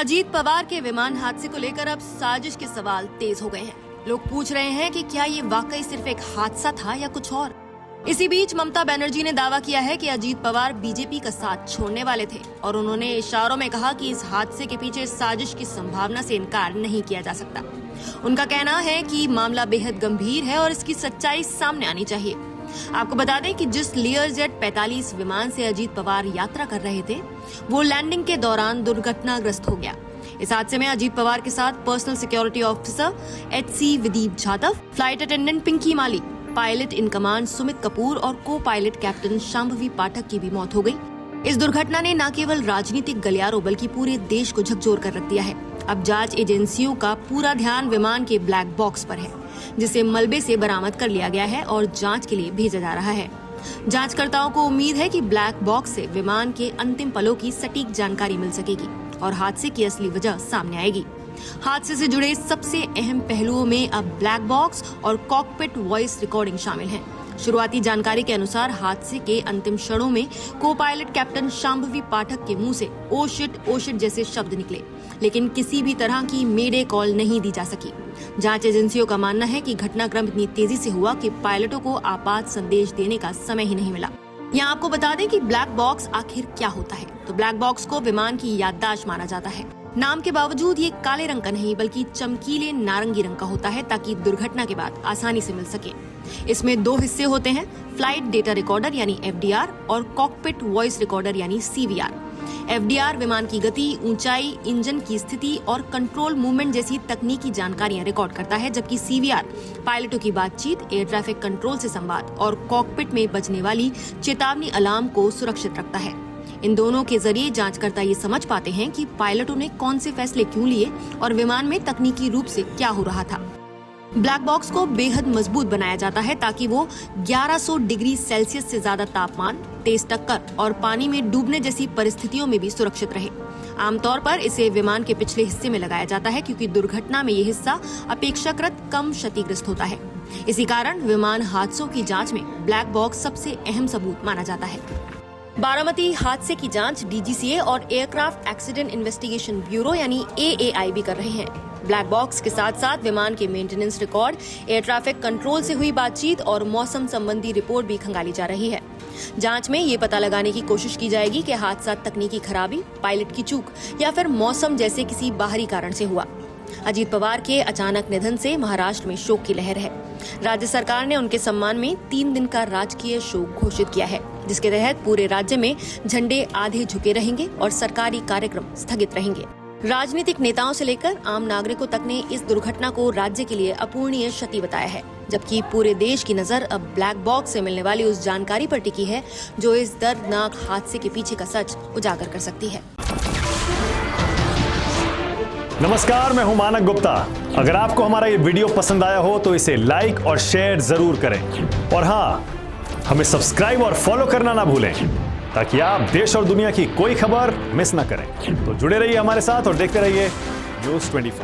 अजीत पवार के विमान हादसे को लेकर अब साजिश के सवाल तेज हो गए हैं। लोग पूछ रहे हैं कि क्या ये वाकई सिर्फ एक हादसा था या कुछ और। इसी बीच ममता बनर्जी ने दावा किया है कि अजीत पवार बीजेपी का साथ छोड़ने वाले थे और उन्होंने इशारों में कहा कि इस हादसे के पीछे साजिश की संभावना से इनकार नहीं किया जा सकता। उनका कहना है कि मामला बेहद गंभीर है और इसकी सच्चाई सामने आनी चाहिए। आपको बता दें कि जिस लेयरजेट 45 विमान से अजीत पवार यात्रा कर रहे थे, वो लैंडिंग के दौरान दुर्घटनाग्रस्त हो गया। इस हादसे में अजीत पवार के साथ personal security officer HC Vidip Jadhav, flight attendant Pinky Mali, pilot in command Sumit Kapoor और को पायलट कैप्टन शांभवी पाठक की भी मौत हो गई। इस दुर्घटना ने न केवल राजनीतिक गलियारों बल्कि पूरे देश को झकझोर कर रख दिया है। अब जांच एजेंसियों का पूरा ध्यान विमान के ब्लैक बॉक्स पर है, जिसे मलबे से बरामद कर लिया गया है और जांच के लिए भेजा जा रहा है। जांचकर्ताओं को उम्मीद है कि ब्लैक बॉक्स से विमान के अंतिम पलों की सटीक जानकारी मिल सकेगी और हादसे की असली वजह सामने आएगी। हादसे से जुड़े सबसे अहम पहलुओं में अब ब्लैक बॉक्स और कॉकपिट वॉइस रिकॉर्डिंग शामिल हैं। शुरुआती जानकारी के अनुसार हादसे के अंतिम क्षणों में को पायलट कैप्टन शांभवी पाठक के मुंह से ओ शिट जैसे शब्द निकले, लेकिन किसी भी तरह की मेडे कॉल नहीं दी जा सकी। जांच एजेंसियों का मानना है कि घटनाक्रम इतनी तेजी से हुआ कि पायलटों को आपात संदेश देने का समय ही नहीं मिला। यहाँ आपको बता दें कि ब्लैक बॉक्स आखिर क्या होता है। तो ब्लैक बॉक्स को विमान की याददाश्त माना जाता है। नाम के बावजूद ये काले रंग का नहीं बल्कि चमकीले नारंगी रंग का होता है, ताकि दुर्घटना के बाद आसानी से मिल सके। इसमें दो हिस्से होते हैं, फ्लाइट डेटा रिकॉर्डर यानी FDR और कॉकपिट वॉइस रिकॉर्डर यानी CVR। FDR विमान की गति, ऊंचाई, इंजन की स्थिति और कंट्रोल मूवमेंट जैसी तकनीकी जानकारियां रिकॉर्ड करता है, जबकि CVR पायलटों की बातचीत, एयर ट्रैफिक कंट्रोल से संवाद और कॉकपिट में बजने वाली चेतावनी अलार्म को सुरक्षित रखता है। इन दोनों के जरिए जांचकर्ता ये समझ पाते हैं कि पायलटों ने कौन से फैसले क्यों लिए और विमान में तकनीकी रूप से क्या हो रहा था। ब्लैक बॉक्स को बेहद मजबूत बनाया जाता है ताकि वो 1100 डिग्री सेल्सियस से ज्यादा तापमान, तेज टक्कर और पानी में डूबने जैसी परिस्थितियों में भी सुरक्षित रहे। आमतौर पर इसे विमान के पिछले हिस्से में लगाया जाता है, क्योंकि दुर्घटना में ये हिस्सा अपेक्षाकृत कम क्षतिग्रस्त होता है। इसी कारण विमान हादसों की जांच में ब्लैक बॉक्स सबसे अहम सबूत माना जाता है। बारामती हादसे की जांच DGCA और एयरक्राफ्ट एक्सीडेंट इन्वेस्टिगेशन ब्यूरो यानी AAI भी कर रहे हैं। ब्लैक बॉक्स के साथ साथ विमान के maintenance record, air traffic control से हुई बातचीत और मौसम संबंधी रिपोर्ट भी खंगाली जा रही है। जांच में ये पता लगाने की कोशिश की जाएगी कि हादसा तकनीकी खराबी, पायलट की चूक या फिर मौसम जैसे किसी बाहरी कारण से हुआ। अजीत पवार के अचानक निधन से महाराष्ट्र में शोक की लहर है। राज्य सरकार ने उनके सम्मान में 3 दिन का राजकीय शोक घोषित किया है, जिसके तहत पूरे राज्य में झंडे आधे झुके रहेंगे और सरकारी कार्यक्रम स्थगित रहेंगे। राजनीतिक नेताओं से लेकर आम नागरिकों तक ने इस दुर्घटना को राज्य के लिए अपूरणीय क्षति बताया है, जबकि पूरे देश की नजर अब ब्लैक बॉक्स से मिलने वाली उस जानकारी पर टिकी है जो इस दर्दनाक हादसे के पीछे का सच उजागर कर सकती है। नमस्कार, मैं हूं मानक गुप्ता। अगर आपको हमारा ये वीडियो पसंद आया हो तो इसे लाइक और शेयर जरूर करें और हाँ, हमें सब्सक्राइब और फॉलो करना ना भूलें ताकि आप देश और दुनिया की कोई खबर मिस ना करें। तो जुड़े रहिए हमारे साथ और देखते रहिए News 24।